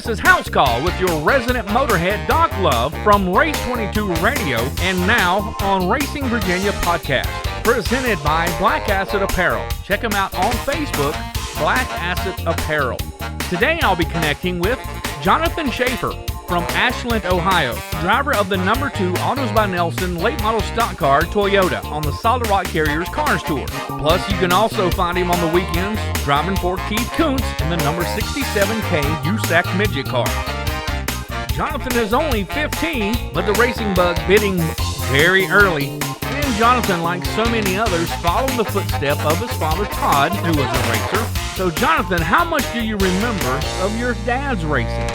This is House Call with your resident motorhead, Doc Love, from Race 22 Radio and now on Racing Virginia Podcast. Presented by Black Acid Apparel. Check them out on Facebook, Black Acid Apparel. Today I'll be connecting with Jonathan Schaefer from Ashland, Ohio, driver of the number 2 Autos by Nelson late model stock car Toyota on the Solid Rock Carriers Cars Tour. Plus, you can also find him on the weekends driving for Keith Kuntz in the number 67K USAC midget car. Jonathan is only 15, but the racing bug bidding very early. And Jonathan, like so many others, followed the footstep of his father Todd, who was a racer. So Jonathan, how much do you remember of your dad's racing?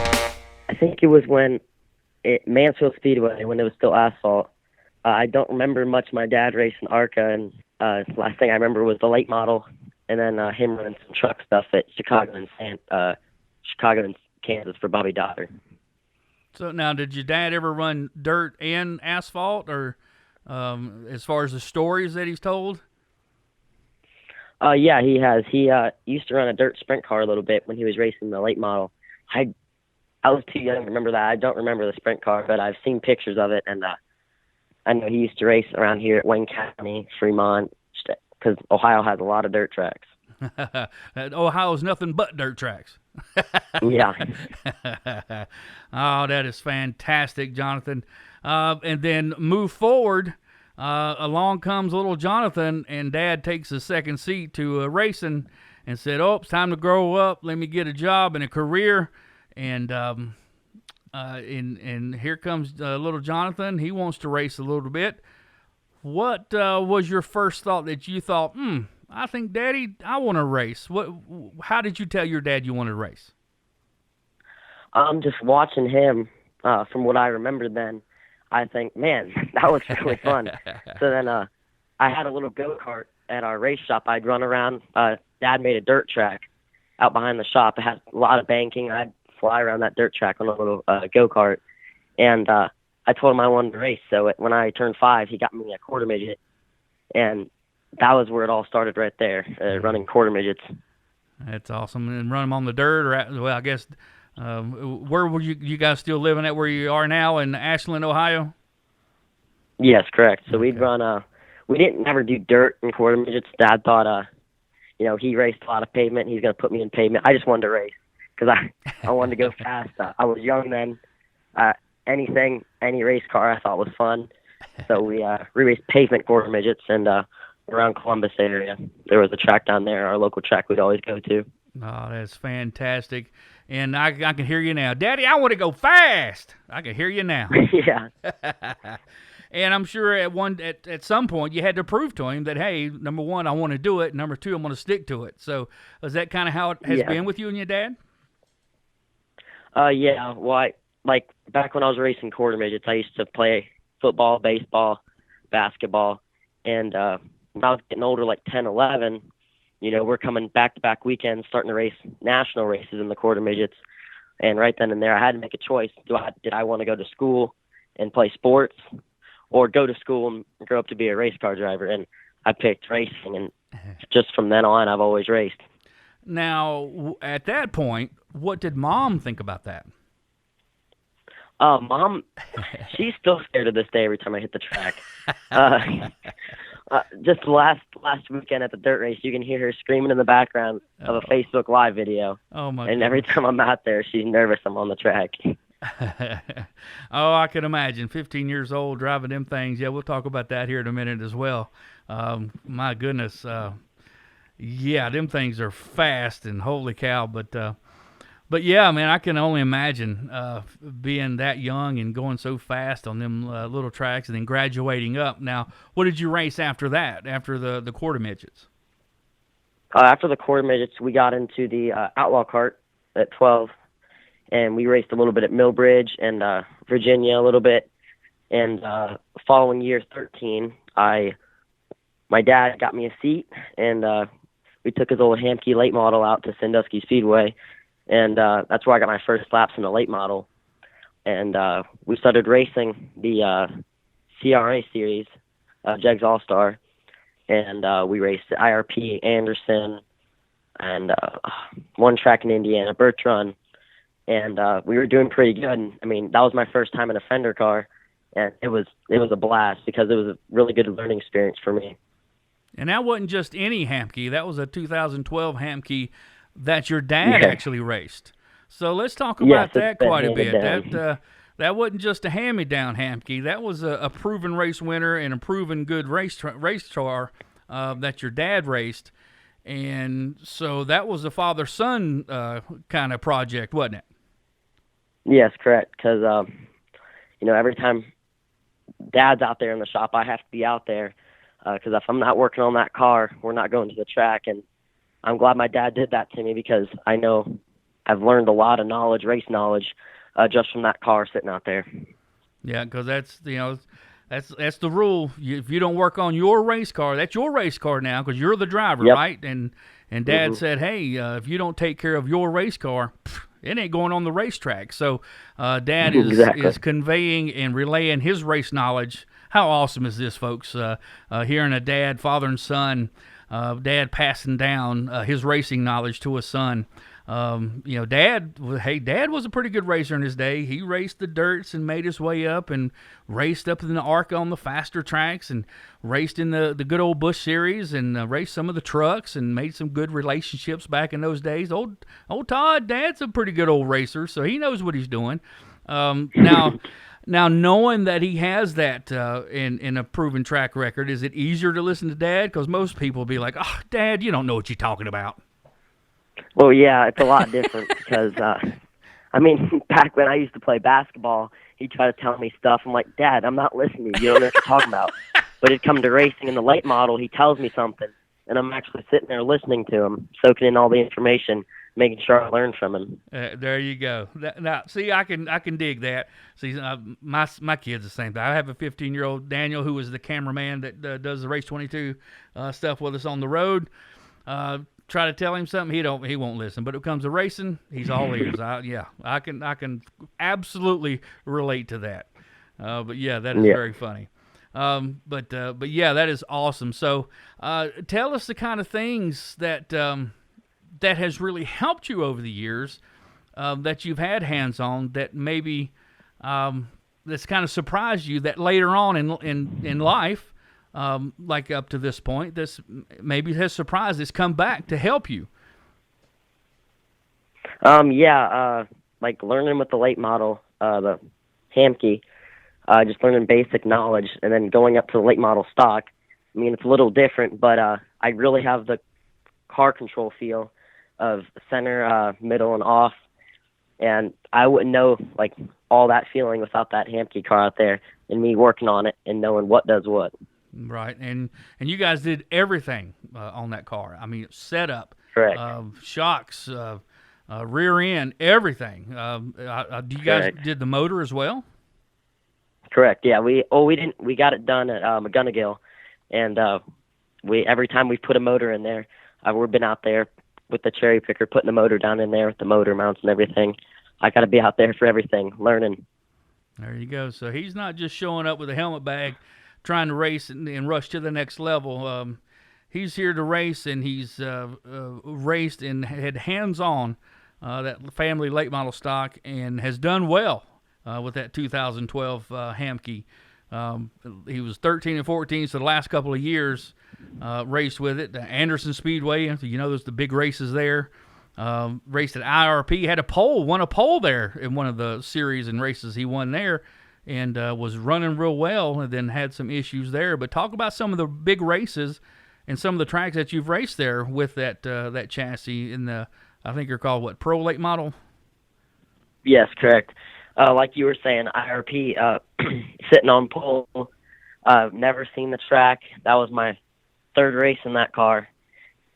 I think it was Mansfield Speedway, when it was still asphalt. I don't remember much of my dad racing ARCA, and last thing I remember was the late model, and then him running some truck stuff at Chicago and Kansas for Bobby Dotter. So now, did your dad ever run dirt and asphalt, or as far as the stories that he's told? Yeah, he has. He used to run a dirt sprint car a little bit when he was racing the late model. I was too young to remember that. I don't remember the sprint car, but I've seen pictures of it, and I know he used to race around here at Wayne County, Fremont, because Ohio has a lot of dirt tracks. Ohio's nothing but dirt tracks. Yeah. Oh, that is fantastic, Jonathan. And then move forward. Along comes little Jonathan, and Dad takes a second seat to racing and said, "Oh, it's time to grow up. Let me get a job and a career." And here comes little Jonathan. He wants to race a little bit. What was your first thought that you thought, I think, Daddy, I want to race? How did you tell your dad you wanted to race? Just watching him, from what I remember then, I think, man, that was really fun. So then I had a little go-kart at our race shop. I'd run around. Dad made a dirt track out behind the shop. It had a lot of banking. I'd fly around that dirt track on a little go-kart. And I told him I wanted to race. So when I turned 5, he got me a quarter midget. And that was where it all started right there, running quarter midgets. That's awesome. And run them on the dirt, or I guess, where were you guys still living at where you are now in Ashland, Ohio? Yes, correct. So we'd run, we didn't never do dirt and quarter midgets. Dad thought, he raced a lot of pavement. He's going to put me in pavement. I just wanted to race because I wanted to go fast. I was young then. Any race car I thought was fun. So we raced pavement quarter midgets, and around Columbus area, there was a track down there, our local track we'd always go to. Oh, that's fantastic. And I can hear you now. Daddy, I want to go fast. I can hear you now. Yeah. And I'm sure at some point you had to prove to him that, hey, number one, I want to do it. Number two, I'm going to stick to it. So is that kind of how it has been with you and your dad? Yeah. Well, like back when I was racing quarter midgets, I used to play football, baseball, basketball. And when I was getting older, like 10, 11, we're coming back-to-back weekends, starting to race national races in the quarter midgets. And right then and there, I had to make a choice. Did I want to go to school and play sports, or go to school and grow up to be a race car driver? And I picked racing, and just from then on, I've always raced. Now, at that point, what did Mom think about that? Mom, she's still scared of this day every time I hit the track. Just last weekend at the dirt race, you can hear her screaming in the background of a Facebook Live video. Oh my! And every time I'm out there, she's nervous I'm on the track. Oh, I can imagine. 15 years old driving them things. Yeah, we'll talk about that here in a minute as well. My goodness. Yeah, them things are fast, and holy cow. But yeah, man, I can only imagine being that young and going so fast on them little tracks, and then graduating up. Now, what did you race after that, after the quarter midgets? After the quarter midgets, we got into the outlaw kart at 12, and we raced a little bit at Millbridge and Virginia a little bit. And following year 13, my dad got me a seat, and we took his old Hamke late model out to Sandusky Speedway. And that's where I got my first laps in the late model. And we started racing the CRA series, Jegs All-Star. And we raced at IRP, Anderson, and one track in Indiana, Birch Run. and we were doing pretty good. And, I mean, that was my first time in a Fender car, and it was a blast because it was a really good learning experience for me. And that wasn't just any Hamke. That was a 2012 Hamke that your dad actually raced. So let's talk about that quite a bit. That wasn't just a hand-me-down Hamke. That was a proven race winner and a proven good race car that your dad raced. And so that was a father-son kind of project, wasn't it? Yes, correct. Because, every time Dad's out there in the shop, I have to be out there. Because if I'm not working on that car, we're not going to the track. And I'm glad my dad did that to me because I know I've learned a lot of knowledge, race knowledge, just from that car sitting out there. Yeah, because that's the rule. If you don't work on your race car, that's your race car now because you're the driver, right? And Dad said, hey, if you don't take care of your race car, it ain't going on the racetrack. So Dad is conveying and relaying his race knowledge. How awesome is this, folks? Hearing a dad, father and son, Dad passing down his racing knowledge to a son. Dad was a pretty good racer in his day. He raced the dirts and made his way up and raced up in the ARCA on the faster tracks and raced in the good old Busch Series and raced some of the trucks and made some good relationships back in those days. Old Todd, Dad's a pretty good old racer, so he knows what he's doing. Now, knowing that he has that in a proven track record, is it easier to listen to Dad? Because most people will be like, oh, Dad, you don't know what you're talking about. Well, yeah, it's a lot different because, back when I used to play basketball, he'd try to tell me stuff. I'm like, Dad, I'm not listening. You don't know what you're talking about. But it'd come to racing in the late model, he tells me something, and I'm actually sitting there listening to him, soaking in all the information, making sure I learn from him. There you go. Now, see, I can dig that. See, my kid's the same thing. I have a 15-year-old Daniel who is the cameraman that does the Race 22 stuff with us on the road. Try to tell him something, he won't listen. But when it comes to racing, he's all ears. I can absolutely relate to that. But yeah, that is very funny. But yeah, that is awesome. So tell us the kind of things that that has really helped you over the years, that you've had hands on, that maybe that's kind of surprised you that later on in life, like up to this point, this maybe has surprised, it's come back to help you. Like learning with the late model, the Hamke, just learning basic knowledge, and then going up to the late model stock. I mean, it's a little different, but I really have the car control feel of center, middle, and off, and I wouldn't know like all that feeling without that Hamke car out there and me working on it and knowing what does what. Right, and you guys did everything on that car. I mean, setup, correct, shocks, rear end, everything. Do you guys did the motor as well? Correct. Yeah, we didn't. We got it done at McGonigal, and every time we put a motor in there, we've been out there with the cherry picker putting the motor down in there with the motor mounts and everything. I got to be out there for everything, learning. There you go. So he's not just showing up with a helmet bag, trying to race and rush to the next level. He's here to race, and he's raced and had hands-on that family late model stock and has done well with that 2012 Hamke. He was 13 and 14, so the last couple of years raced with it. The Anderson Speedway, there's the big races there. Raced at IRP, won a pole there in one of the series and races he won there, and was running real well, and then had some issues there. But talk about some of the big races and some of the tracks that you've raced there with that chassis in the, I think you're called, Pro Late Model? Yes, correct. Like you were saying, IRP, sitting on pole, never seen the track. That was my third race in that car.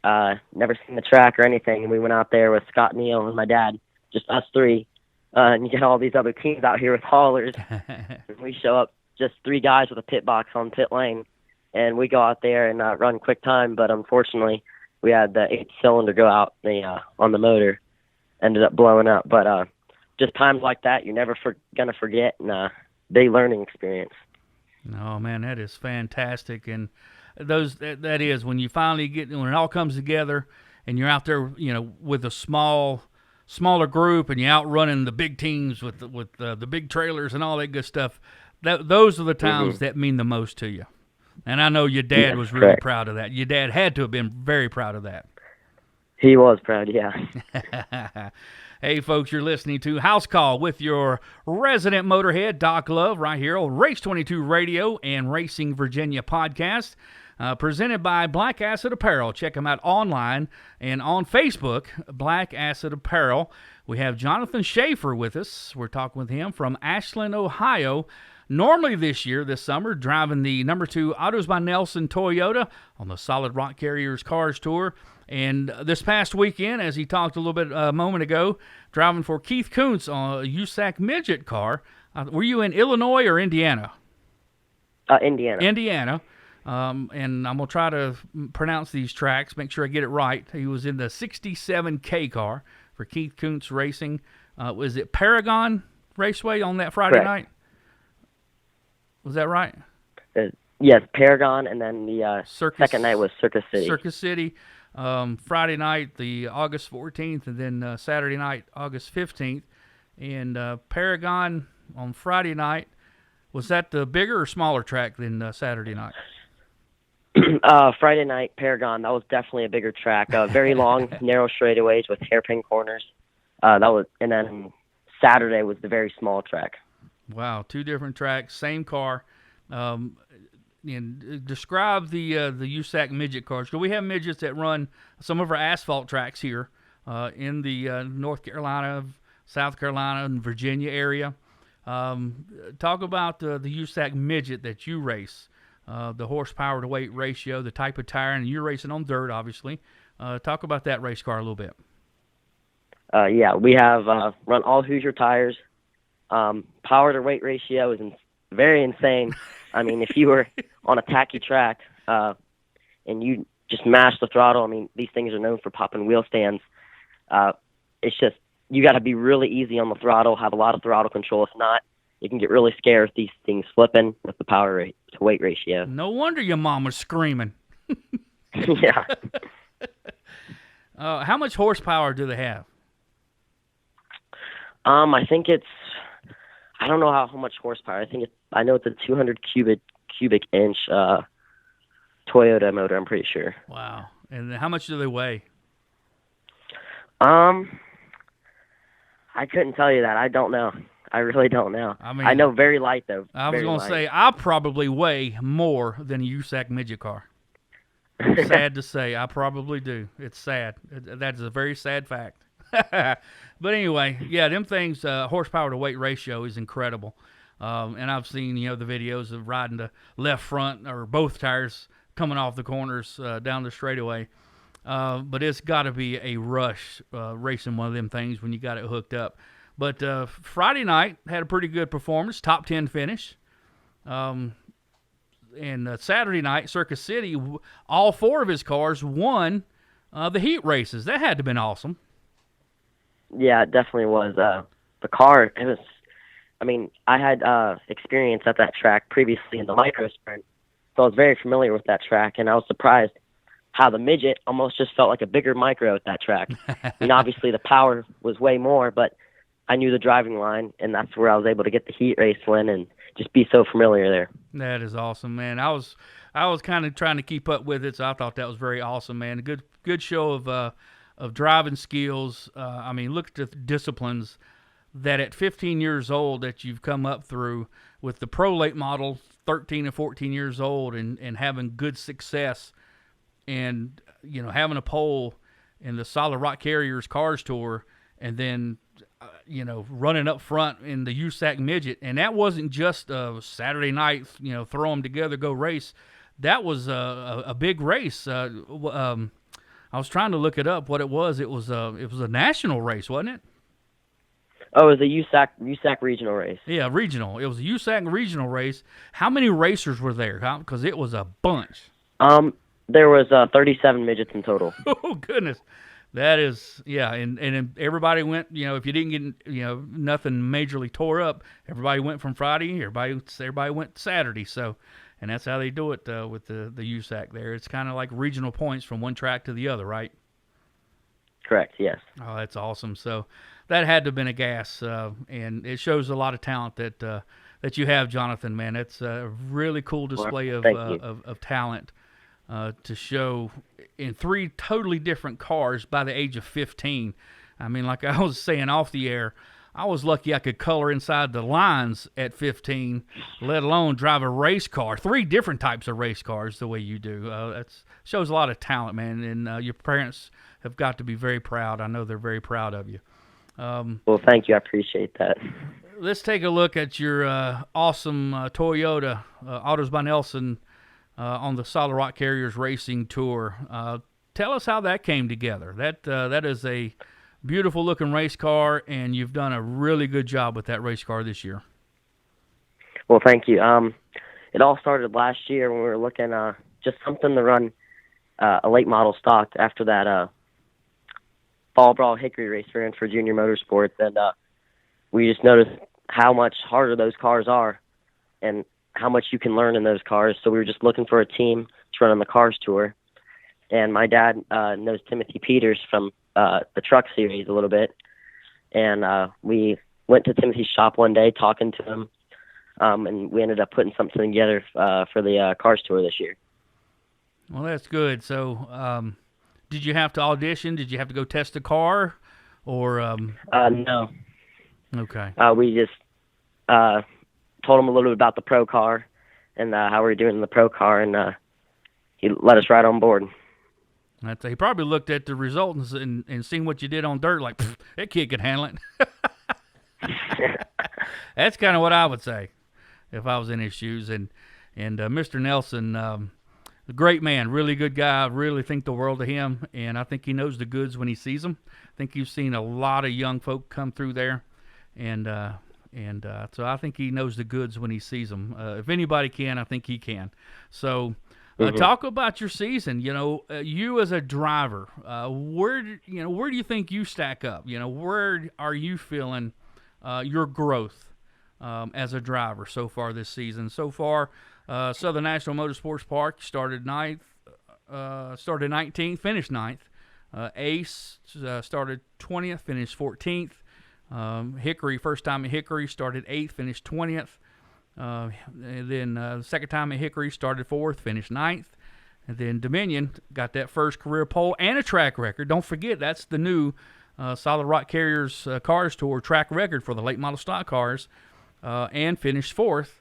Never seen the track or anything, and we went out there with Scott Neal and my dad, just us three. And you get all these other teams out here with haulers. We show up, just three guys with a pit box on pit lane, and we go out there and run quick time. But unfortunately, we had the 8th cylinder go out on the motor, ended up blowing up. But just times like that, you're never gonna forget, and big learning experience. Oh man, that is fantastic, and that is when you finally when it all comes together, and you're out there, with a small smaller group and you outrunning the big teams with the big trailers and all that good stuff. Those are the times that mean the most to you. And I know your dad was really proud of that. Your dad had to have been very proud of that. He was proud, yeah. Hey, folks, you're listening to House Call with your resident motorhead, Doc Love, right here on Race 22 Radio and Racing Virginia podcast, presented by Black Acid Apparel. Check them out online and on Facebook, Black Acid Apparel. We have Jonathan Schaefer with us. We're talking with him from Ashland, Ohio. Normally this summer, driving the number 2 Autos by Nelson Toyota on the Solid Rock Carriers Cars Tour. And this past weekend, as he talked a little bit a moment ago, driving for Keith Kuntz on a USAC midget car. Were you in Illinois or Indiana? Indiana. Indiana. And I'm going to try to pronounce these tracks, make sure I get it right. He was in the 67K car for Keith Kuntz Racing. Was it Paragon Raceway on that Friday night? Was that right? Yes, Paragon, and then the second night was Circus City. Circus City. Friday night, the August 14th, and then Saturday night, August 15th. And Paragon on Friday night, was that the bigger or smaller track than Saturday night? Friday night, Paragon, that was definitely a bigger track. Very long, narrow straightaways with hairpin corners. And then Saturday was the very small track. Wow, 2 different tracks, same car. And describe the USAC midget cars. So we have midgets that run some of our asphalt tracks here in the North Carolina, South Carolina, and Virginia area. Talk about the USAC midget that you race, the horsepower to weight ratio, the type of tire, and you're racing on dirt, obviously. Talk about that race car a little bit. Yeah, we have run all Hoosier tires. Power to weight ratio is very insane. I mean, if you were on a tacky track and you just mash the throttle, I mean, these things are known for popping wheel stands. It's just, you got to be really easy on the throttle, have a lot of throttle control. If not, you can get really scared with these things flipping with the power to weight ratio. No wonder your mom was screaming. Yeah. How much horsepower do they have? I think I don't know how much horsepower. I know it's a 200 cubic inch Toyota motor, I'm pretty sure. Wow. And how much do they weigh? I couldn't tell you that. I don't know. I really don't know. I mean, I know very light, though. I was going to say, I probably weigh more than a USAC midget car. Sad to say, I probably do. It's sad. That is a very sad fact. But anyway, yeah, them things, horsepower to weight ratio is incredible. And I've seen, the videos of riding the left front or both tires coming off the corners down the straightaway. But it's got to be a rush racing one of them things when you got it hooked up. But Friday night had a pretty good performance, top 10 finish. And Saturday night, Circus City, all 4 of his cars won the heat races. That had to have been awesome. Yeah, it definitely was. The car, I had experience at that track previously in the micro sprint, so I was very familiar with that track, and I was surprised how the midget almost just felt like a bigger micro at that track. Obviously the power was way more, but I knew the driving line, and that's where I was able to get the heat race win and just be so familiar there. That is awesome, man. I was kind of trying to keep up with it, so I thought that was very awesome, man. A good show of driving skills. Look at the disciplines that at 15 years old that you've come up through with the Pro Late model, 13 and 14 years old, and having good success, and having a pole in the Solid Rock Carriers Cars Tour, and then running up front in the USAC midget. And that wasn't just a Saturday night, throw them together, go race. That was a big race. I was trying to look it up what it was. It was a national race, wasn't it? Oh, it was a USAC regional race. Yeah, regional. It was a USAC regional race. How many racers were there? Because it was a bunch. There was 37 midgets in total. Oh, goodness. That is, yeah, and everybody went, if you didn't get, nothing majorly tore up, everybody went from Friday, everybody went Saturday, so, and that's how they do it with the USAC there. It's kind of like regional points from one track to the other, right? Correct. Yes. Oh, that's awesome. So that had to have been a gas, and it shows a lot of talent that you have, Jonathan. Man, it's a really cool Well, display thank you. of talent to show in three totally different cars by the age of 15. I mean, like I was saying off the air, I was lucky I could color inside the lines at 15, let alone drive a race car. Three different types of race cars the way you do. That shows a lot of talent, man, and your parents have got to be very proud. I know they're very proud of you. Well, thank you. I appreciate that. Let's take a look at your awesome Toyota Autos by Nelson on the Solid Rock Carriers Racing Tour. Tell us how that came together. That is a beautiful looking race car, and you've done a really good job with that race car this year. Well, thank you. It all started last year when we were looking just something to run a late model stock after that Fall Brawl Hickory race we ran for Junior Motorsports, and we just noticed how much harder those cars are and how much you can learn in those cars. So we were just looking for a team to run on the Cars Tour. And my dad knows Timothy Peters from the truck series a little bit. And we went to Timothy's shop one day talking to him, and we ended up putting something together for the Cars Tour this year. Well, that's good. So did you have to audition? Did you have to go test a car? Or No. Okay. We just told him a little bit about the pro car and how we were doing in the pro car, and he let us right on board. He probably looked at the results and seen what you did on dirt, like, that kid could handle it. That's kind of what I would say if I was in his shoes. And Mr. Nelson, a great man, really good guy. I really think the world of him, and I think he knows the goods when he sees them. I think you've seen a lot of young folk come through there, and so I think he knows the goods when he sees them. If anybody can, I think he can. So. Talk about your season. You as a driver, where do you think you stack up? Where are you feeling your growth as a driver so far this season? So far, Southern National Motorsports Park started 19th, finished 9th. Ace started 20th, finished 14th. Hickory, first time at Hickory, started 8th, finished 20th. Then second time at Hickory, started 4th, finished 9th. And then Dominion got that first career pole and a track record. Don't forget, that's the new Solid Rock Carriers Cars Tour track record for the late model stock cars, and finished 4th.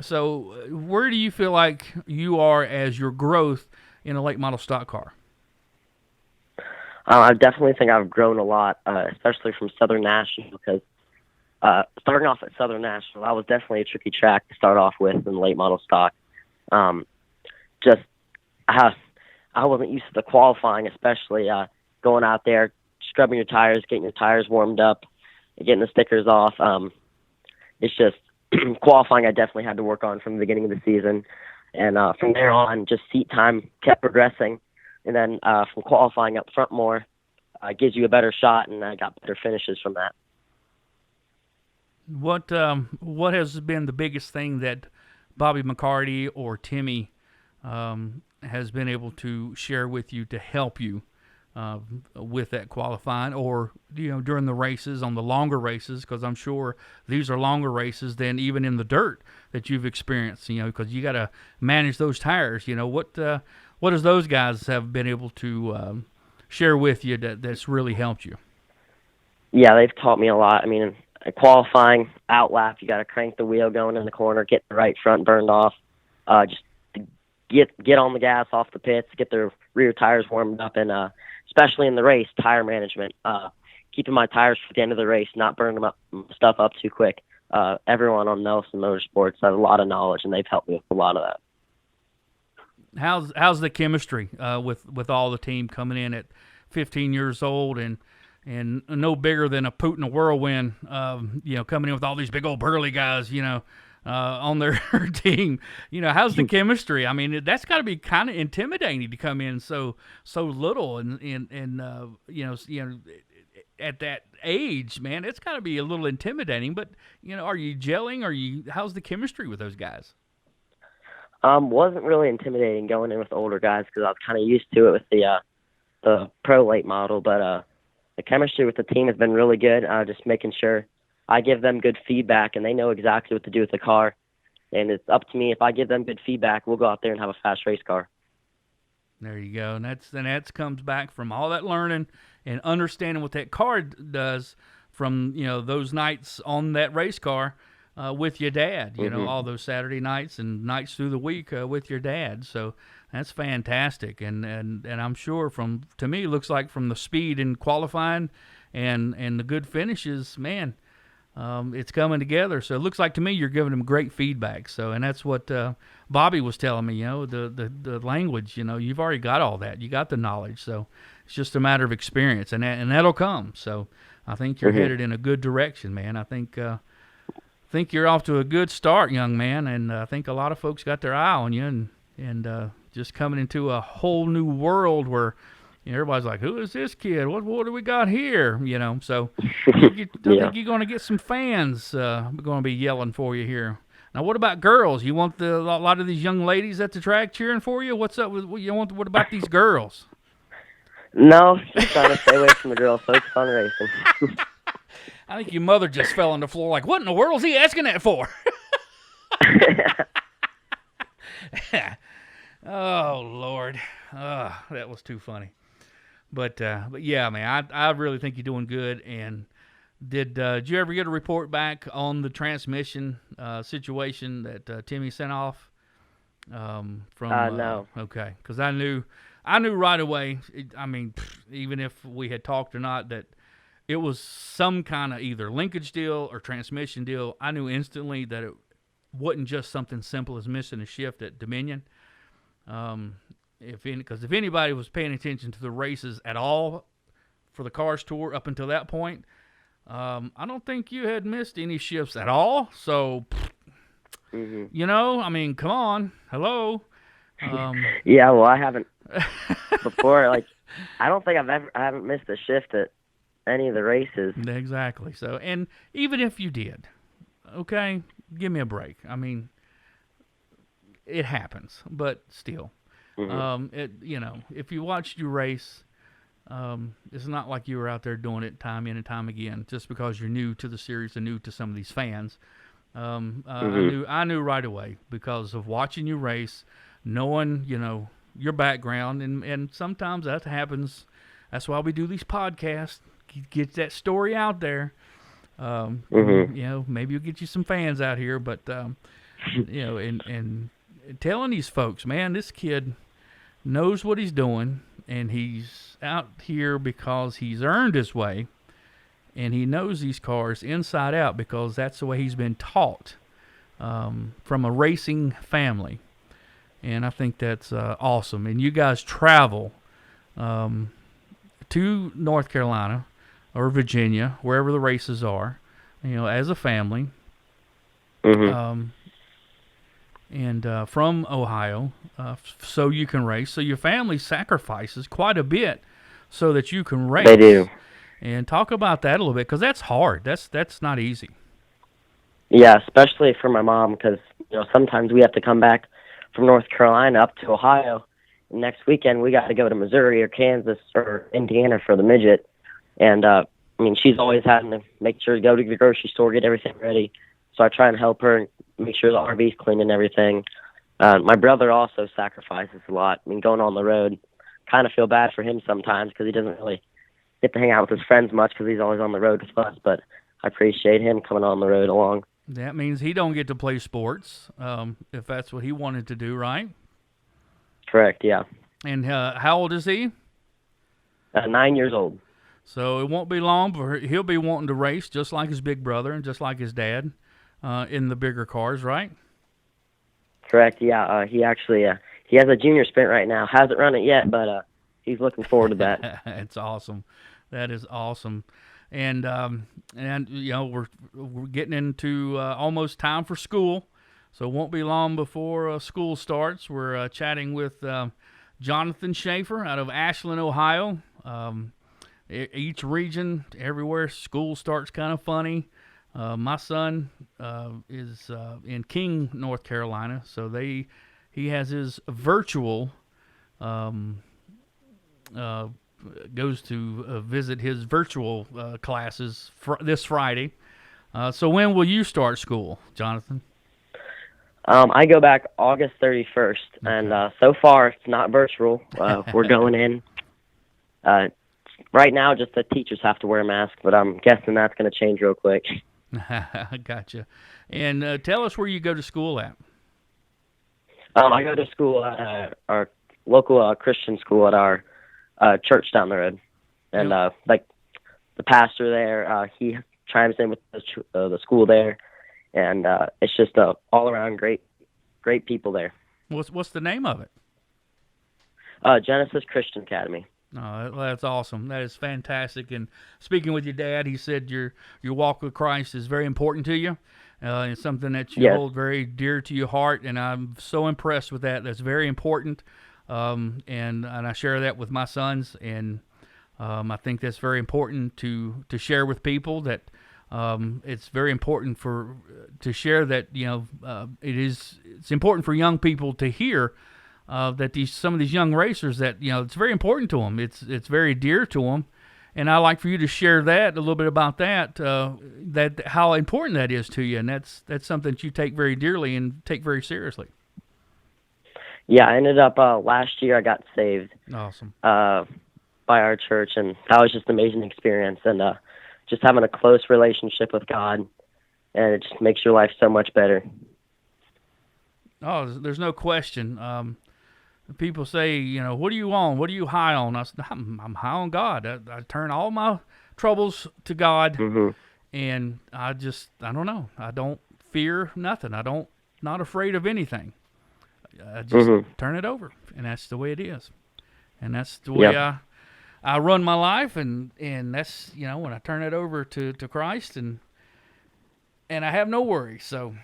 So where do you feel like you are as your growth in a late model stock car? I definitely think I've grown a lot, especially from Southern National, because starting off at Southern National, that was definitely a tricky track to start off with in the late model stock. I wasn't used to the qualifying, especially going out there, scrubbing your tires, getting your tires warmed up, getting the stickers off. It's just qualifying I definitely had to work on from the beginning of the season. And from there on, just seat time kept progressing. And then from qualifying up front more, gives you a better shot, and I got better finishes from that. What has been the biggest thing that Bobby McCarty or Timmy has been able to share with you to help you with that qualifying, or during the races, on the longer races? Because I'm sure these are longer races than even in the dirt that you've experienced. Because you got to manage those tires. What does those guys have been able to share with you that's really helped you? Yeah, they've taught me a lot. I mean, qualifying, out lap, you got to crank the wheel going in the corner, get the right front burned off, just get on the gas off the pits, get their rear tires warmed up, and especially in the race, tire management, keeping my tires for the end of the race, not burning stuff up too quick. Everyone on Nelson Motorsports has a lot of knowledge, and they've helped me with a lot of that. How's the chemistry with all the team coming in at 15 years old and no bigger than a poot in a whirlwind, coming in with all these big old burly guys, on their team? How's the chemistry? I mean, that's got to be kind of intimidating to come in so little and at that age, man. It's got to be a little intimidating. But are you gelling? How's the chemistry with those guys? Wasn't really intimidating going in with older guys because I was kind of used to it with the the pro late model, but the chemistry with the team has been really good. Just making sure I give them good feedback, and they know exactly what to do with the car. And it's up to me. If I give them good feedback, we'll go out there and have a fast race car. There you go. And that comes back from all that learning and understanding what that car does from, those nights on that race car with your dad, all those Saturday nights and nights through the week with your dad. So that's fantastic. And I'm sure to me, it looks like from the speed in qualifying and the good finishes, man, it's coming together. So it looks like to me you're giving them great feedback. So, and that's what Bobby was telling me, the language, you've already got all that. You got the knowledge. So it's just a matter of experience, and that'll come. So I think you're headed in a good direction, man. I think you're off to a good start, young man, and I think a lot of folks got their eye on you and just coming into a whole new world where everybody's like, who is this kid? What do we got here? So I think you're going to get some fans going to be yelling for you here. Now, what about girls? You want a lot of these young ladies at the track cheering for you? What's up? What about these girls? No, just trying to stay away from the girls. Focus on racing. I think your mother just fell on the floor like, what in the world is he asking that for? Oh, Lord. That was too funny. But yeah, man, I really think you're doing good. And did you ever get a report back on the transmission situation that Timmy sent off? From no. Okay, because I knew right away. Even if we had talked or not, that it was some kind of either linkage deal or transmission deal. I knew instantly that it wasn't just something simple as missing a shift at Dominion. Because if anybody was paying attention to the races at all for the Cars Tour up until that point, I don't think you had missed any shifts at all. So, come on, hello. Yeah, well, I haven't before. Like, I don't think I haven't missed a shift at any of the races. Exactly. So, and even if you did, okay, give me a break. It happens, but still. If you watched you race, it's not like you were out there doing it time in and time again just because you're new to the series and new to some of these fans. I knew right away because of watching you race, knowing, your background, and sometimes that happens. That's why we do these podcasts, get that story out there. Maybe you'll get you some fans out here, but, and telling these folks, man, this kid knows what he's doing, and he's out here because he's earned his way, and he knows these cars inside out because that's the way he's been taught from a racing family. And I think that's awesome. And you guys travel to North Carolina or Virginia, wherever the races are, as a family. And from Ohio, so you can race. So your family sacrifices quite a bit so that you can race. They do. And talk about that a little bit, because that's hard. That's not easy. Yeah, especially for my mom, because sometimes we have to come back from North Carolina up to Ohio. And next weekend we got to go to Missouri or Kansas or Indiana for the midget. And she's always having to make sure to go to the grocery store, get everything ready. So I try and help her and make sure the RV's clean and everything. My brother also sacrifices a lot. Going on the road, kind of feel bad for him sometimes because he doesn't really get to hang out with his friends much because he's always on the road with us. But I appreciate him coming on the road along. That means he don't get to play sports if that's what he wanted to do, right? Correct, yeah. And how old is he? 9 years old. So it won't be long, but he'll be wanting to race just like his big brother and just like his dad in the bigger cars, right? Correct, yeah. He actually he has a junior sprint right now. Hasn't run it yet, but he's looking forward to that. It's awesome. That is awesome. And we're getting into almost time for school, so it won't be long before school starts. We're chatting with Jonathan Schaefer out of Ashland, Ohio. Each region, everywhere, school starts kind of funny. My son is in King, North Carolina, so he has his virtual goes to visit his virtual classes this Friday. So when will you start school, Jonathan? I go back August 31st, and so far it's not virtual. We're going in. Right now, just the teachers have to wear a mask, but I'm guessing that's going to change real quick. Gotcha. And tell us where you go to school at. I go to school at our local Christian school at our church down the road, and like the pastor there, he chimes in with the school there, and it's just all around great people there. What's the name of it? Genesis Christian Academy. Oh, that's awesome. That is fantastic. And speaking with your dad, he said your walk with Christ is very important to you. It's something that you hold very dear to your heart, and I'm so impressed with that. That's very important, and I share that with my sons, and I think that's very important to share with people. That it's very important to share that it's important for young people to hear. That some of these young racers, that it's very important to them. It's very dear to them, and I'd like for you to share that a little bit about that. That how important that is to you, and that's something that you take very dearly and take very seriously. Yeah, I ended up last year. I got saved. Awesome. By our church, and that was just an amazing experience, and just having a close relationship with God, and it just makes your life so much better. Oh, there's no question. People say, what are you on? What are you high on? I'm high on God. I turn all my troubles to God, and I don't know. I don't fear nothing. Not afraid of anything. I just turn it over, and that's the way it is, and that's the way I run my life, and that's when I turn it over to Christ, and I have no worries. So.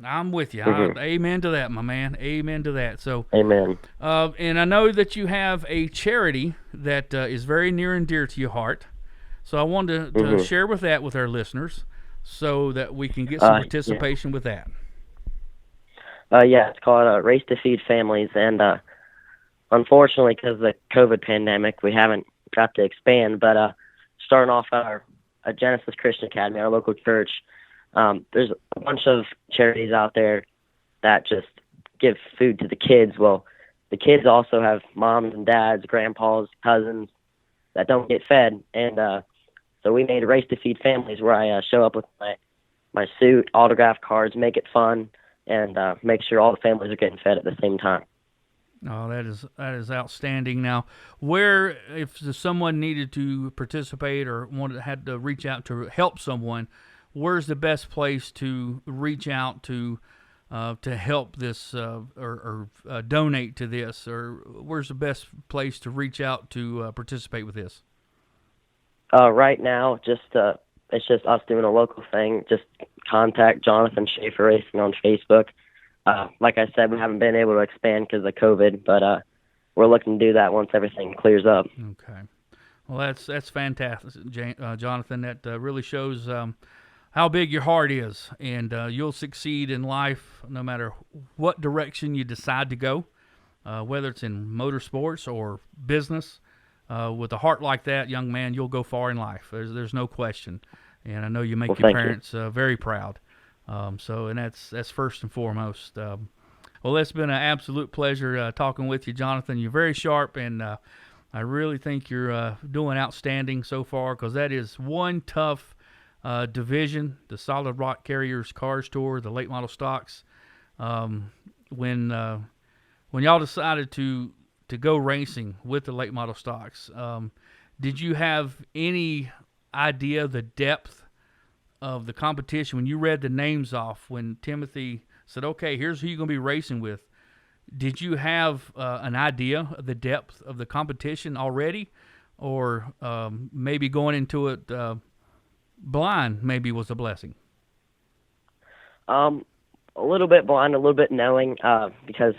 I'm with you. Amen to that, my man. Amen to that. So, amen. And I know that you have a charity that is very near and dear to your heart. So I wanted to share with our listeners so that we can get some participation with that. It's called Race to Feed Families. And unfortunately, because of the COVID pandemic, we haven't got to expand. But starting off at our Genesis Christian Academy, our local church, there's a bunch of charities out there that just give food to the kids. Well, the kids also have moms and dads, grandpas, cousins that don't get fed. And so we made a Race to Feed Families where I show up with my suit, autograph cards, make it fun, and make sure all the families are getting fed at the same time. Oh, that is outstanding. Now, where, if someone needed to participate or had to reach out to help someone, where's the best place to reach out to help this or donate to this, or where's the best place to reach out to participate with this? Right now, it's just us doing a local thing. Just contact Jonathan Schaefer Racing on Facebook. Like I said, we haven't been able to expand because of COVID, but we're looking to do that once everything clears up. Okay. Well, that's fantastic, Jonathan. That really shows how big your heart is, and you'll succeed in life no matter what direction you decide to go, whether it's in motorsports or business. With a heart like that, young man, you'll go far in life. There's no question, and I know you make your parents very proud. And that's first and foremost. Well, it's been an absolute pleasure talking with you, Jonathan. You're very sharp, and I really think you're doing outstanding so far, because that is one tough division, the Solid Rock Carriers Cars Tour, the late model stocks. When y'all decided to go racing with the late model stocks, did you have any idea the depth of the competition when you read the names off? When Timothy said, "Okay, here's who you're going to be racing with," did you have an idea of the depth of the competition already, or maybe going into it blind maybe was a blessing? A little bit blind, a little bit knowing, because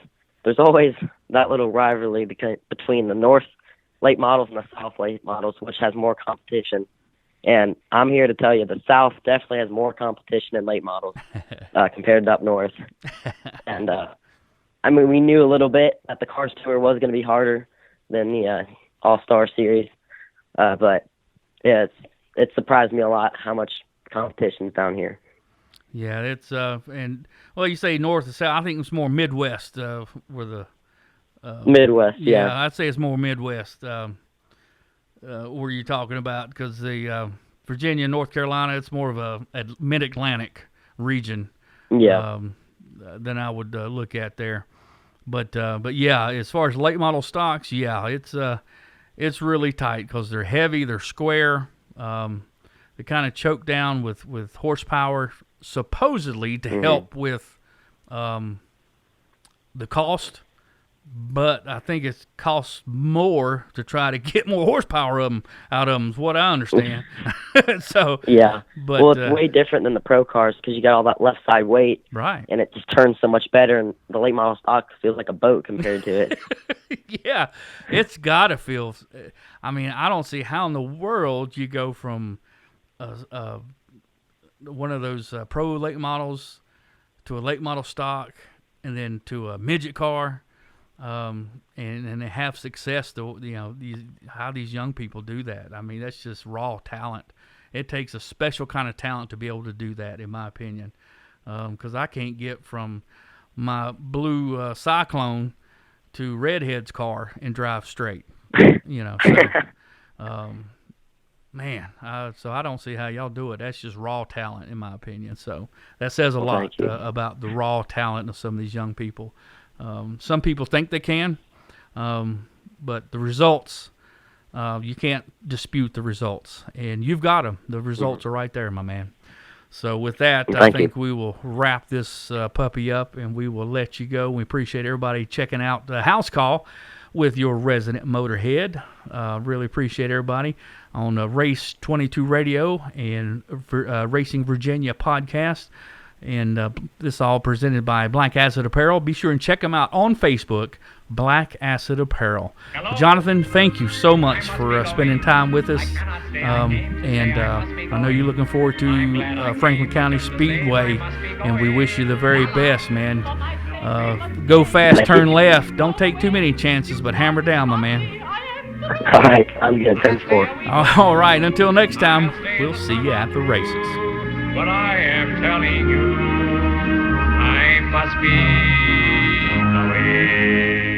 there's always that little rivalry between the North late models and the South late models, which has more competition. And I'm here to tell you the South definitely has more competition in late models compared to up North. And, we knew a little bit that the Cars Tour was going to be harder than the All-Star Series. But yeah, it surprised me a lot how much competition's down here. Yeah, it's and well, you say north and south. I think it's more Midwest where the Midwest. Yeah. I'd say it's more Midwest where you're talking about, because the Virginia, North Carolina, it's more of a mid-Atlantic region. Yeah. Than I would look at there. But yeah, as far as late model stocks, yeah, it's really tight because they're heavy, they're square, they kind of choke down with horsepower, supposedly to help with the cost. But I think it costs more to try to get more horsepower out of them, is what I understand. So yeah, but, well, it's way different than the pro cars because you got all that left side weight, right? And it just turns so much better. And the late model stock feels like a boat compared to it. Yeah, it's got to feel. I mean, I don't see how in the world you go from one of those pro late models to a late model stock, and then to a midget car. And have success. How these young people do that. I mean, that's just raw talent. It takes a special kind of talent to be able to do that, in my opinion. Because I can't get from my blue Cyclone to Redhead's car and drive straight. So, man, so I don't see how y'all do it. That's just raw talent, in my opinion. So that says a lot about the raw talent of some of these young people. Some people think they can, but the results, you can't dispute the results, and you've got them. The results are right there, my man. So with that, I think we will wrap this puppy up, and we will let you go. We appreciate everybody checking out the House Call with your resident motorhead. Really appreciate everybody on Race 22 Radio and Racing Virginia podcast. And this is all presented by Black Acid Apparel. Be sure and check them out on Facebook, Black Acid Apparel. Hello. Jonathan, thank you so much for spending time with us. And I know you're looking forward to Franklin County Speedway, and we wish you the very best, man. Go fast, turn left. Don't take too many chances, but hammer down, my man. All right, I'm good. Thanks for. All right, until next time, we'll see you at the races. But I am telling you, I must be away.